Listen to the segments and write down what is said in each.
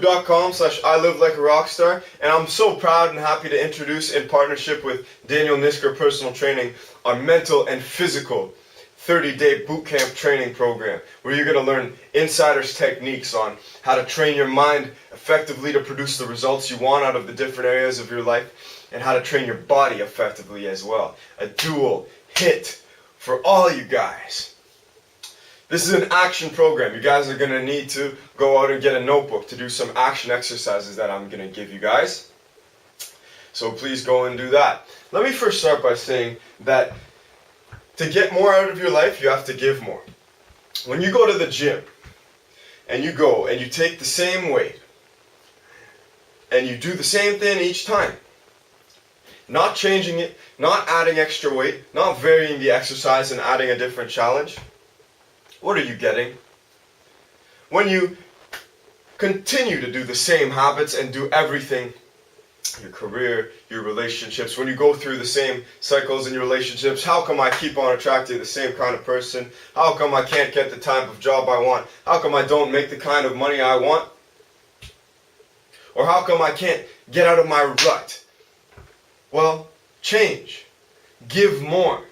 youtube.com/I live like a rockstar, and I'm so proud and happy to introduce, in partnership with Daniel Nisker Personal Training, our mental and physical 30-day bootcamp training program, where you're going to learn insider's techniques on how to train your mind effectively to produce the results you want out of the different areas of your life, and how to train your body effectively as well. A dual hit for all you guys. This is an action program. You guys are going to need to go out and get a notebook to do some action exercises that I'm going to give you guys. So please go and do that. Let me first start by saying that to get more out of your life, you have to give more. When you go to the gym and you go and you take the same weight and you do the same thing each time, not changing it, not adding extra weight, not varying the exercise and adding a different challenge, what are you getting? When you continue to do the same habits and do everything, your career, your relationships, when you go through the same cycles in your relationships, how come I keep on attracting the same kind of person? How come I can't get the type of job I want? How come I don't make the kind of money I want? Or how come I can't get out of my rut? Well, change. Give more.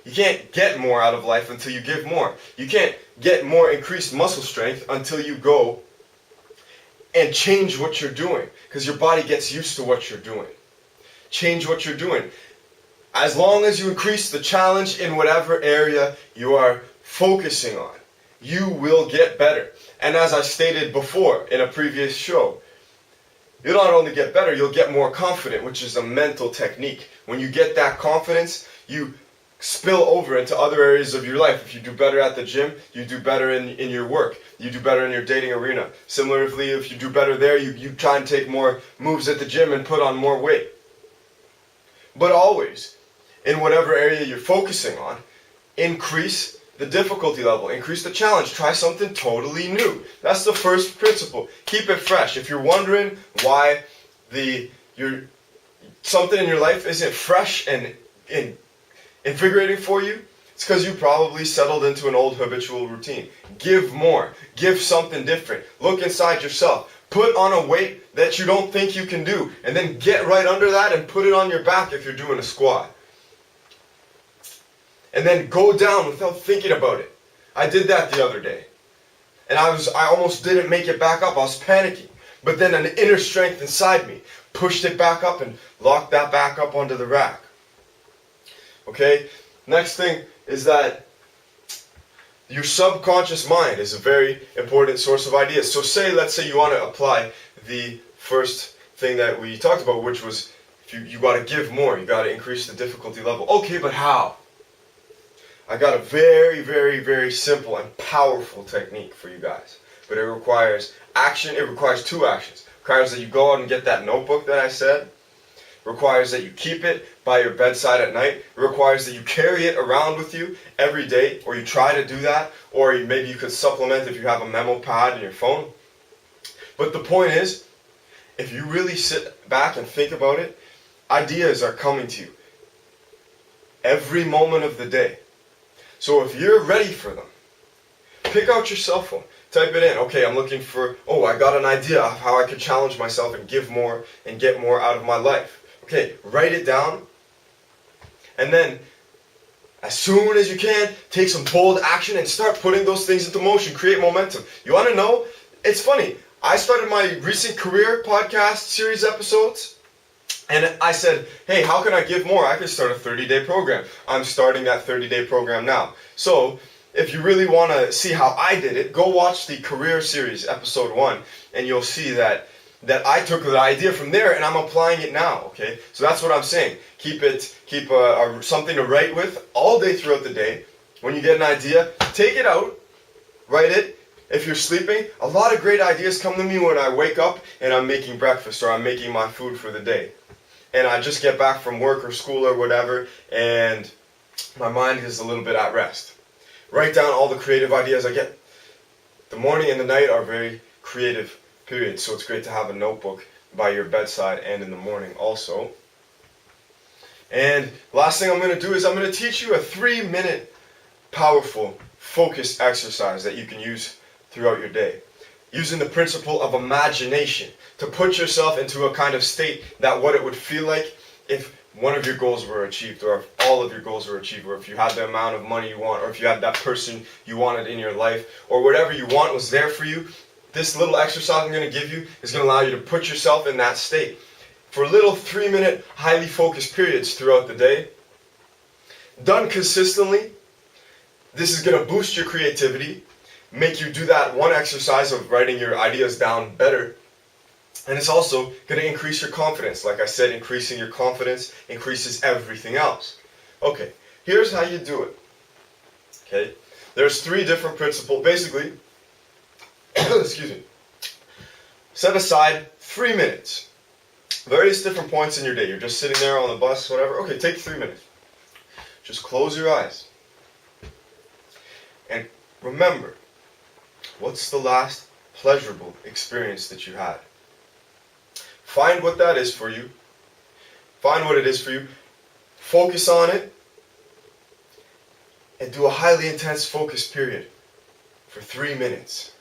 You can't get more out of life until you give more. You can't get more increased muscle strength until you go and change what you're doing, because your body gets used to what you're doing. Change what you're doing. As long as you increase the challenge in whatever area you are focusing on, you will get better. And as I stated before in a previous show, you'll not only get better, you'll get more confident, which is a mental technique. When you get that confidence, you spill over into other areas of your life. If you do better at the gym, you do better in your work. You do better in your dating arena. Similarly, if you do better there, you try and take more moves at the gym and put on more weight. But always, in whatever area you're focusing on, increase the difficulty level, increase the challenge, try something totally new. That's the first principle. Keep it fresh. If you're wondering why something in your life isn't fresh and invigorating for you, it's because you probably settled into an old habitual routine. Give more. Give something different. Look inside yourself. Put on a weight that you don't think you can do, and then get right under that and put it on your back if you're doing a squat. And then go down without thinking about it. I did that the other day. And I almost didn't make it back up. I was panicking. But then an inner strength inside me pushed it back up and locked that back up onto the rack. Okay? Next thing is that your subconscious mind is a very important source of ideas. So let's say you want to apply the first thing that we talked about, which was you got to give more. You got to increase the difficulty level. Okay, but how? I got a very, very, very simple and powerful technique for you guys. But it requires action. It requires two actions. It requires that you go out and get that notebook that I said. It requires that you keep it by your bedside at night. It requires that you carry it around with you every day, or you try to do that, or maybe you could supplement if you have a memo pad in your phone. But the point is, if you really sit back and think about it, ideas are coming to you every moment of the day. So if you're ready for them, pick out your cell phone, type it in. Okay, I'm looking for, I got an idea of how I could challenge myself and give more and get more out of my life. Okay, write it down. And then, as soon as you can, take some bold action and start putting those things into motion. Create momentum. You want to know? It's funny. I started my recent career podcast series episodes. And I said, hey, how can I give more? I can start a 30-day program. I'm starting that 30-day program now. So, if you really want to see how I did it, go watch the career series, episode 1, and you'll see that I took the idea from there and I'm applying it now, okay? So that's what I'm saying. Keep something to write with all day throughout the day. When you get an idea, take it out, write it. If you're sleeping, a lot of great ideas come to me when I wake up and I'm making breakfast or I'm making my food for the day. And I just get back from work or school or whatever, and my mind is a little bit at rest. Write down all the creative ideas I get. The morning and the night are very creative periods, so it's great to have a notebook by your bedside and in the morning also. And last thing I'm going to do is I'm going to teach you a 3-minute powerful focused exercise that you can use throughout your day. using the principle of imagination to put yourself into a kind of state that what it would feel like if one of your goals were achieved, or if all of your goals were achieved, or if you had the amount of money you want, or if you had that person you wanted in your life, or whatever you want was there for you. This little exercise I'm going to give you is going to allow you to put yourself in that state for little 3-minute highly focused periods throughout the day. Done consistently, this is going to boost your creativity, make you do that one exercise of writing your ideas down better. And it's also going to increase your confidence. Like I said, increasing your confidence increases everything else. Okay, here's how you do it. Okay, there's 3 different principles. Basically, excuse me, set aside 3 minutes. Various different points in your day. You're just sitting there on the bus, whatever. Okay, take 3 minutes. Just close your eyes. And remember, what's the last pleasurable experience that you had? Find what that is for you. Find what it is for you. Focus on it. And do a highly intense focus period for 3 minutes.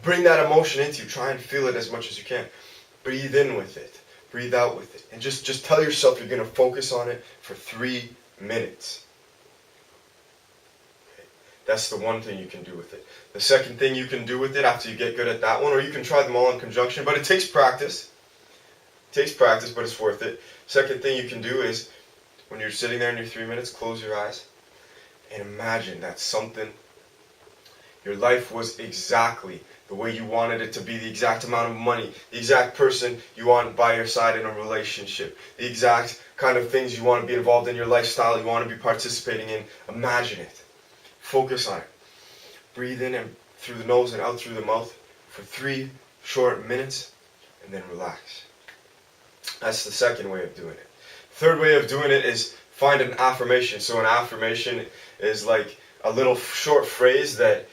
Bring that emotion into you. Try and feel it as much as you can. Breathe in with it. Breathe out with it. And just tell yourself you're going to focus on it for 3 minutes. Okay. That's the one thing you can do with it. The second thing you can do with it after you get good at that one, or you can try them all in conjunction, but it takes practice. It takes practice, but it's worth it. Second thing you can do is, when you're sitting there in your 3 minutes, close your eyes and imagine that something, your life was exactly the way you wanted it to be, the exact amount of money, the exact person you want by your side in a relationship, the exact kind of things you want to be involved in, your lifestyle you want to be participating in. Imagine it. Focus on it. Breathe in and through the nose and out through the mouth for 3 short minutes, and then relax. That's the second way of doing it. Third way of doing it is find an affirmation. So an affirmation is like a little short phrase that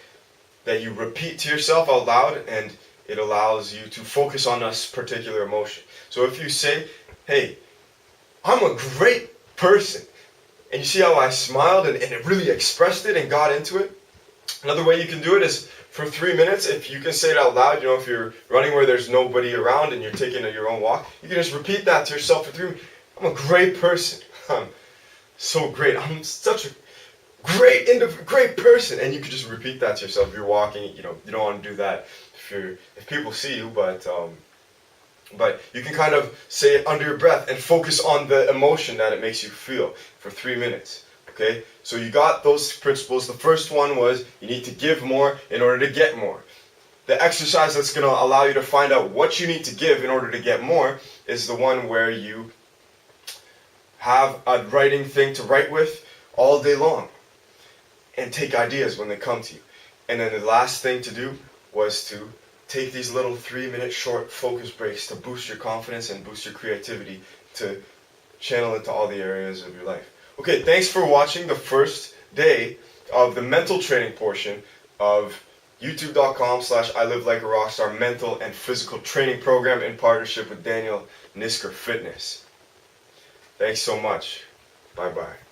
you repeat to yourself out loud, and it allows you to focus on a particular emotion. So if you say, hey, I'm a great person, and you see how I smiled and it really expressed it and got into it. Another way you can do it is for 3 minutes, if you can say it out loud, you know, if you're running where there's nobody around and you're taking your own walk, you can just repeat that to yourself for 3 minutes. I'm a great person. I'm so great. I'm such a great person. And you can just repeat that to yourself. If you're walking, you know, you don't want to do that if people see you, but you can kind of say it under your breath and focus on the emotion that it makes you feel for 3 minutes. Okay, so you got those principles. The first one was you need to give more in order to get more. The exercise that's going to allow you to find out what you need to give in order to get more is the one where you have a writing thing to write with all day long and take ideas when they come to you. And then the last thing to do was to take these little 3-minute short focus breaks to boost your confidence and boost your creativity to channel into all the areas of your life. Okay, thanks for watching the first day of the mental training portion of youtube.com/I live like a rockstar mental and physical training program in partnership with Daniel Nisker Fitness. Thanks so much. Bye-bye.